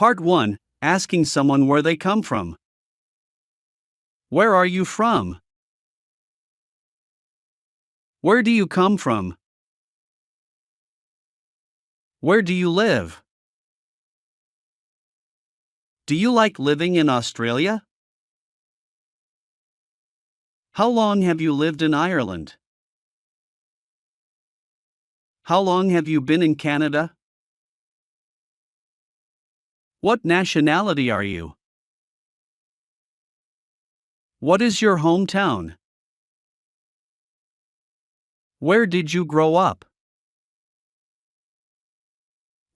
Part 1. Asking someone where they come from. Where are you from? Where do you come from? Where do you live? Do you like living in Australia? How long have you lived in Ireland? How long have you been in Canada? What nationality are you? What is your hometown? Where did you grow up?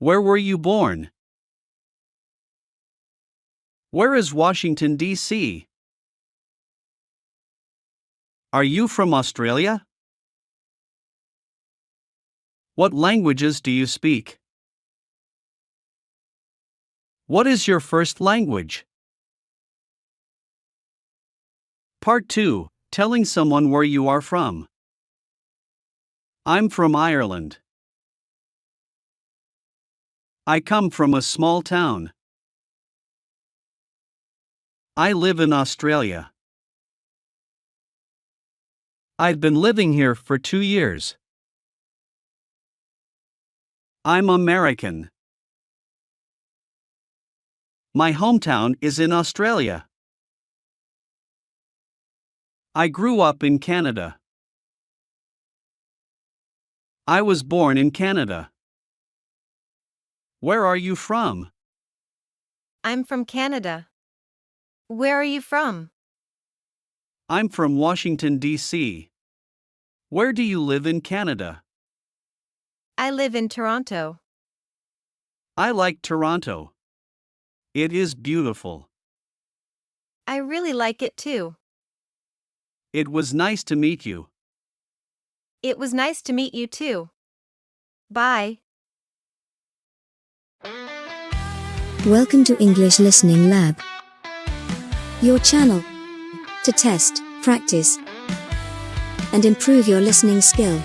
Where were you born? Where is Washington, D.C.? Are you from Australia? What languages do you speak? What is your first language? Part 2. Telling someone where you are from. I'm from Ireland. I come from a small town. I live in Australia. I've been living here for 2 years. I'm American. My hometown is in Australia. I grew up in Canada. I was born in Canada. Where are you from? I'm from Canada. Where are you from? I'm from Washington, D.C. Where do you live in Canada? I live in Toronto. I like Toronto. It is beautiful. I really like it too. It was nice to meet you. It was nice to meet you too. Bye. Welcome to English Listening Lab, your channel to test, practice, and improve your listening skill.